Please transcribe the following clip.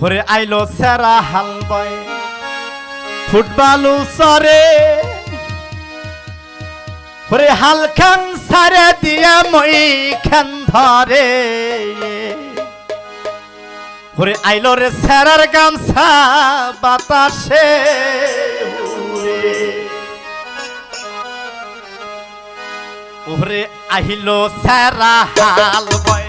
ওরে আইলো সেরা হাল বয় ফুটবলু সরে ওরে হাল খান সারে দিয়ে মই খান ধরে ওরে আইলো রে সেরার গামছা বাতাসে ওরে আইলো সেরা হাল বয়